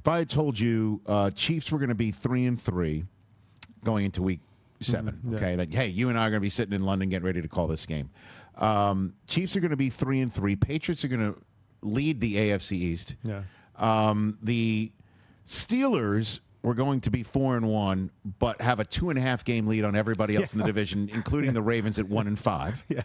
I had told you Chiefs were going to be 3-3 going into week 7, okay, like, hey, you and I are going to be sitting in London getting ready to call this game. Chiefs are going to be 3-3. Patriots are going to lead the AFC East. Yeah. The Steelers were going to be 4-1, but have a 2.5 game lead on everybody else in the division, including the Ravens at 1-5. Yeah.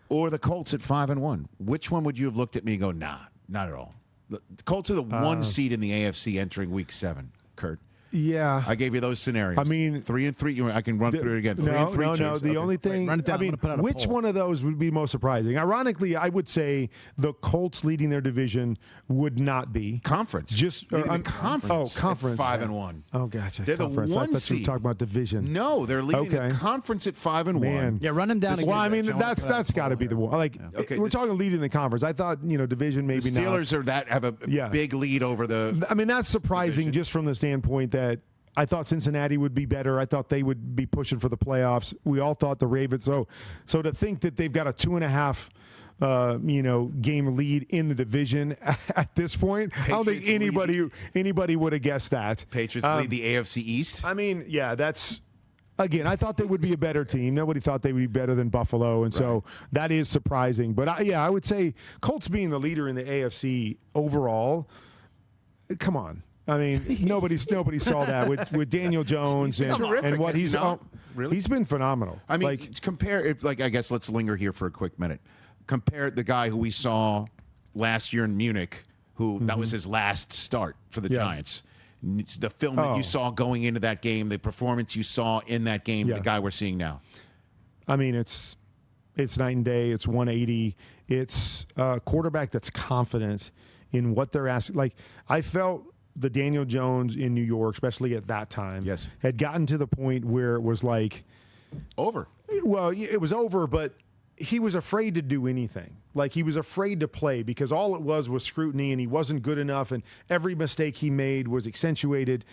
Or the Colts at 5-1. Which one would you have looked at me and go, nah, not at all? The Colts are the 1 seed in the AFC entering week 7, Kurt. Yeah. I gave you those scenarios. I mean, 3-3. I can run through it again. 3-3. No. The only thing, run it down. I mean, I'm gonna put out a which poll. one of those would be most surprising? Ironically, I would say the Colts leading their division would not be Conference. Just leading the conference. Oh, conference. At 5-1. Oh, gotcha. They're conference. the I 1 thought you seed. were talking about division. No, they're leading the conference at 5-1. Man. Yeah, run him down again. Well, I mean, Rich. that's got to be the one. Like, Okay, we're talking leading the conference. I thought, division maybe the not. Steelers have a big lead over the. I mean, that's surprising division. just from the standpoint that I thought Cincinnati would be better. I thought they would be pushing for the playoffs. We all thought the Ravens. So to think that they've got a 2.5, game lead in the division at this point, I don't think anybody would have guessed that. Patriots lead the AFC East. I mean, yeah, that's. Again, I thought they would be a better team. Nobody thought they would be better than Buffalo, and so that is surprising. But I would say Colts being the leader in the AFC overall. Come on. I mean, nobody saw that with Daniel Jones and what he's really. He's been phenomenal. I mean, compare. I guess let's linger here for a quick minute. Compare the guy who we saw last year in Munich, who that was his last start for the Giants. It's the film that you saw going into that game, the performance you saw in that game, the guy we're seeing now. I mean, it's night and day. It's 180. It's a quarterback that's confident in what they're asking. Like, I felt the Daniel Jones in New York, especially at that time, had gotten to the point where it was like over. Well, it was over, but he was afraid to do anything. Like, he was afraid to play because all it was scrutiny, and he wasn't good enough, and every mistake he made was accentuated.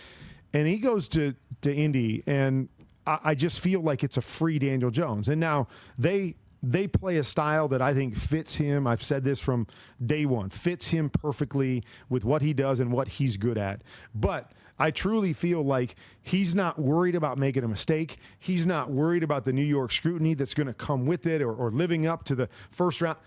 And he goes to Indy, and I just feel like it's a free Daniel Jones. And now they play a style that I think fits him. I've said this from day one. Fits him perfectly with what he does and what he's good at. But I truly feel like he's not worried about making a mistake. He's not worried about the New York scrutiny that's going to come with it or living up to the first round.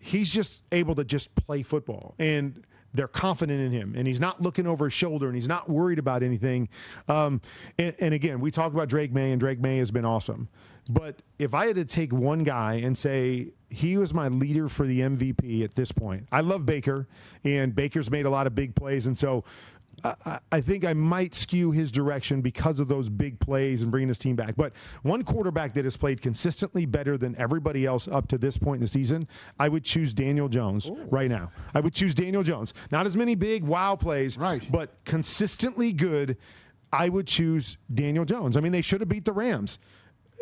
He's just able to just play football. And they're confident in him, and he's not looking over his shoulder, and he's not worried about anything. And again, we talk about Drake May, and Drake May has been awesome. But if I had to take one guy and say he was my leader for the MVP at this point, I love Baker, and Baker's made a lot of big plays, and so I think I might skew his direction because of those big plays and bringing his team back. But one quarterback that has played consistently better than everybody else up to this point in the season, I would choose Daniel Jones right now. I would choose Daniel Jones. Not as many big wow plays, but consistently good. I would choose Daniel Jones. I mean, they should have beat the Rams.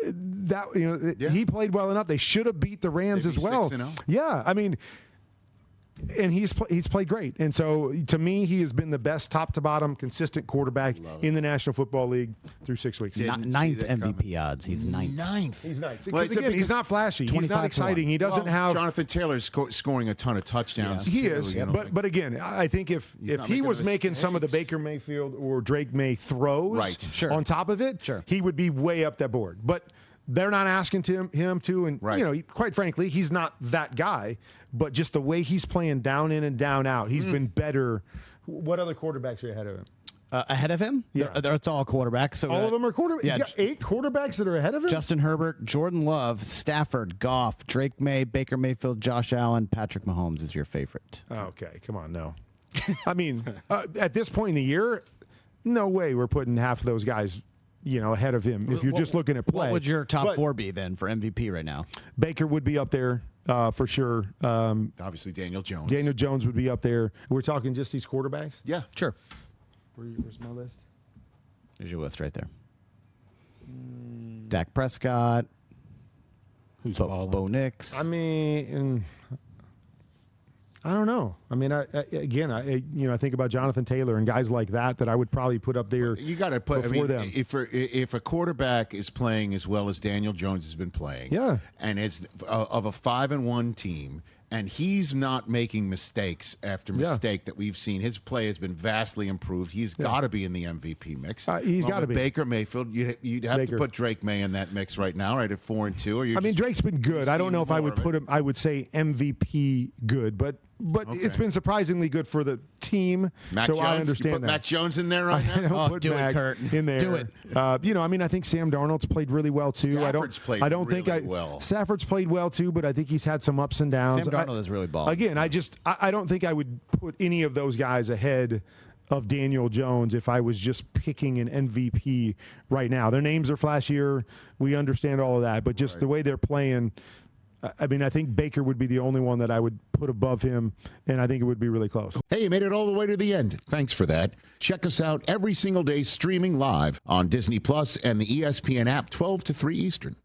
He played well enough. They should have beat the Rams as well. 6-0. Yeah, I mean. And he's played great. And so, to me, he has been the best top-to-bottom consistent quarterback in the National Football League through 6 weeks. Ninth MVP odds. He's ninth. He's ninth. Well, Because, again, he's not flashy. He's not exciting. He doesn't have... Jonathan Taylor's scoring a ton of touchdowns. He is. But again, I think if he was making some of the Baker Mayfield or Drake May throws on top of it, he would be way up that board. But... they're not asking him to, and quite frankly, he's not that guy. But just the way he's playing down in and down out, he's been better. What other quarterbacks are ahead of him? Ahead of him? Yeah. It's all quarterbacks. So all of them are quarterbacks? Yeah. He's got 8 quarterbacks that are ahead of him? Justin Herbert, Jordan Love, Stafford, Goff, Drake May, Baker Mayfield, Josh Allen, Patrick Mahomes is your favorite. Okay, come on, no. I mean, at this point in the year, no way we're putting half of those guys ahead of him. If you're just looking at play. What would your top 4 be then for MVP right now? Baker would be up there for sure. Obviously, Daniel Jones. Daniel Jones would be up there. We're talking just these quarterbacks? Yeah. Sure. Where's my list? There's your list right there. Dak Prescott. Who's Bo Nix. I mean... I don't know. I mean, I think about Jonathan Taylor and guys like that I would probably put up there. You got to put before them. If a quarterback is playing as well as Daniel Jones has been playing, and it's of a 5-1 team, And he's not making mistakes after mistake that we've seen. His play has been vastly improved. He's got to be in the MVP mix. He's got to be. Baker Mayfield, you'd have to put Drake May in that mix right now, right at 4-2. I mean, Drake's been good. I don't know if I would put him. I would say MVP good, but it's been surprisingly good for the team. Mac so Jones? I understand you put that. Mac Jones in there right now. Do it, Kurt. In there. Do it. I mean, I think Sam Darnold's played really well too. Stafford's played really well. Stafford's played well too, but I think he's had some ups and downs. Sam Darnold is really balling. Again, I don't think I would put any of those guys ahead of Daniel Jones if I was just picking an MVP right now. Their names are flashier. We understand all of that, but just the way they're playing. I mean, I think Baker would be the only one that I would put above him, and I think it would be really close. Hey, you made it all the way to the end. Thanks for that. Check us out every single day streaming live on Disney Plus and the ESPN app 12 to 3 Eastern.